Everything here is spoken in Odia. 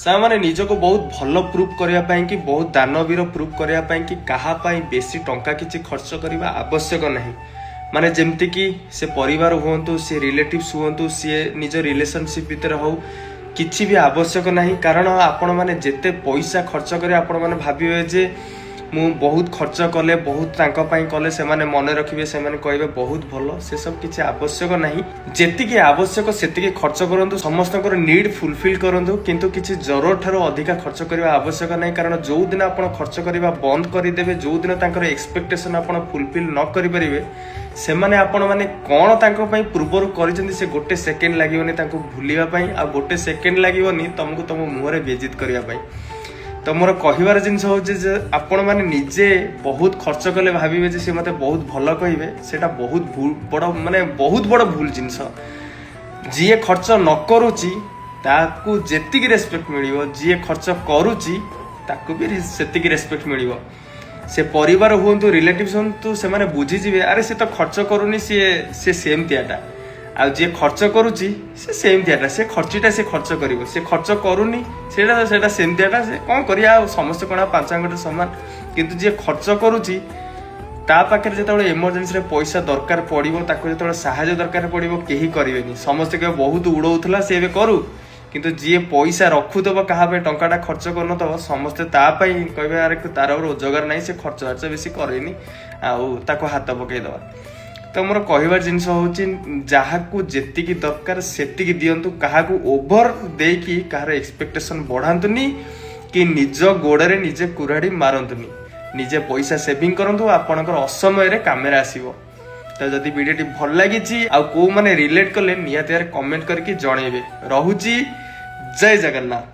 ସେମାନେ ନିଜକୁ ବହୁତ ଭଲ ପ୍ରୁଭ୍ କରିବା ପାଇଁ କି ବହୁତ ଦାନବୀର ପ୍ରୁଭ୍ କରିବା ପାଇଁ କି କାହା ପାଇଁ ବେଶୀ ଟଙ୍କା କିଛି ଖର୍ଚ୍ଚ କରିବା ଆବଶ୍ୟକ ନାହିଁ। ମାନେ ଯେମିତିକି ସେ ପରିବାର ହୁଅନ୍ତୁ, ସେ ରିଲେଟିଭ୍ସ ହୁଅନ୍ତୁ, ସିଏ ନିଜ ରିଲେସନସିପ୍ ଭିତରେ ହଉ, କିଛି ବି ଆବଶ୍ୟକ ନାହିଁ। କାରଣ ଆପଣମାନେ ଯେତେ ପଇସା ଖର୍ଚ୍ଚ କରି ଆପଣମାନେ ଭାବିବେ ଯେ ମୁଁ ବହୁତ ଖର୍ଚ୍ଚ କଲେ, ବହୁତ ତାଙ୍କ ପାଇଁ କଲେ, ସେମାନେ ମନେ ରଖିବେ, ସେମାନେ କହିବେ ବହୁତ ଭଲ, ସେସବୁ କିଛି ଆବଶ୍ୟକ ନାହିଁ। ଯେତିକି ଆବଶ୍ୟକ ସେତିକି ଖର୍ଚ୍ଚ କରନ୍ତୁ, ସମସ୍ତଙ୍କର ନିଡ୍ ଫୁଲଫିଲ୍ କରନ୍ତୁ, କିନ୍ତୁ କିଛି ଜରୁରତ ଠାରୁ ଅଧିକା ଖର୍ଚ୍ଚ କରିବା ଆବଶ୍ୟକ ନାହିଁ। କାରଣ ଯୋଉଦିନ ଆପଣ ଖର୍ଚ୍ଚ କରିବା ବନ୍ଦ କରିଦେବେ, ଯୋଉଦିନ ତାଙ୍କର ଏକ୍ସପେକ୍ଟେସନ୍ ଆପଣ ଫୁଲଫିଲ୍ ନ କରିପାରିବେ, ସେମାନେ ଆପଣମାନେ କ'ଣ ତାଙ୍କ ପାଇଁ ପୂର୍ବରୁ କରିଛନ୍ତି ସେ ଗୋଟେ ସେକେଣ୍ଡ ଲାଗିବନି ତାଙ୍କୁ ଭୁଲିବା ପାଇଁ, ଆଉ ଗୋଟେ ସେକେଣ୍ଡ ଲାଗିବନି ତମକୁ ତମ ମୁହଁରେ ବେଜିତ୍ କରିବା ପାଇଁ। ତ ମୋର କହିବାର ଜିନିଷ ହେଉଛି ଯେ ଆପଣମାନେ ନିଜେ ବହୁତ ଖର୍ଚ୍ଚ କଲେ ଭାବିବେ ଯେ ସେ ମୋତେ ବହୁତ ଭଲ କହିବେ, ସେଇଟା ବହୁତ ବଡ଼ ମାନେ ବହୁତ ବଡ଼ ଭୁଲ ଜିନିଷ। ଯିଏ ଖର୍ଚ୍ଚ ନ କରୁଛି ତାକୁ ଯେତିକି ରେସ୍ପେକ୍ଟ ମିଳିବ, ଯିଏ ଖର୍ଚ୍ଚ କରୁଛି ତାକୁ ବି ସେତିକି ରେସ୍ପେକ୍ଟ ମିଳିବ। ସେ ପରିବାର ହୁଅନ୍ତୁ, ରିଲେଟିଭ୍ସ ହୁଅନ୍ତୁ, ସେମାନେ ବୁଝିଯିବେ ଆରେ ସେ ତ ଖର୍ଚ୍ଚ କରୁନି, ସେ ସେମିତିଆଟା। ଆଉ ଯିଏ ଖର୍ଚ୍ଚ କରୁଛି ସେ ସେମିତିଆଟା, ସେ ଖର୍ଚ୍ଚଟା ସେ ଖର୍ଚ୍ଚ କରିବ, ସେ ଖର୍ଚ୍ଚ କରୁନି ସେଇଟା ସେମିତିଆଟା, ସେ କ'ଣ କରିବା ଆଉ, ସମସ୍ତେ କ'ଣ 5 ଆଙ୍ଗୁଠି ସମାନ। କିନ୍ତୁ ଯିଏ ଖର୍ଚ୍ଚ କରୁଛି ତା ପାଖରେ ଯେତେବେଳେ ଏମର୍ଜେନ୍ସିରେ ପଇସା ଦରକାର ପଡ଼ିବ, ତାକୁ ଯେତେବେଳେ ସାହାଯ୍ୟ ଦରକାର ପଡ଼ିବ, କେହି କରିବେନି। ସମସ୍ତେ କେବେ ବହୁତ ଉଡ଼ଉଥିଲା ସେ ଏବେ କରୁ, କିନ୍ତୁ ଯିଏ ପଇସା ରଖୁଥିବ କାହା ପାଇଁ ଟଙ୍କାଟା ଖର୍ଚ୍ଚ କରୁନଥିବ, ସମସ୍ତେ ତା ପାଇଁ କହିବେ ଆରେ ତାର ରୋଜଗାର ନାହିଁ, ସେ ଖର୍ଚ୍ଚ ବାର୍ଚ୍ଚ ବେଶୀ କରେନି, ଆଉ ତାକୁ ହାତ ପକେଇଦବା। ତ ମୋର କହିବାର ଜିନିଷ ହେଉଛି ଯାହାକୁ ଯେତିକି ଦରକାର ସେତିକି ଦିଅନ୍ତୁ, କାହାକୁ ଓଭର ଦେଇକି କାହାର ଏକ୍ସପେକ୍ଟେସନ୍ ବଢ଼ାନ୍ତୁନି, କି ନିଜ ଗୋଡ଼ରେ ନିଜେ କୁରାଢ଼ି ମାରନ୍ତୁନି। ନିଜେ ପଇସା ସେଭିଂ କରନ୍ତୁ, ଆପଣଙ୍କର ଅସମୟରେ କାମରେ ଆସିବ। ତ ଯଦି ଭିଡ଼ିଓଟି ଭଲ ଲାଗିଛି ଆଉ କୋଉମାନେ ରିଲେଟ୍ କଲେ ନିହାତି କମେଣ୍ଟ କରିକି ଜଣେଇବେ। ରହୁଛି, ଜୟ ଜଗନ୍ନାଥ।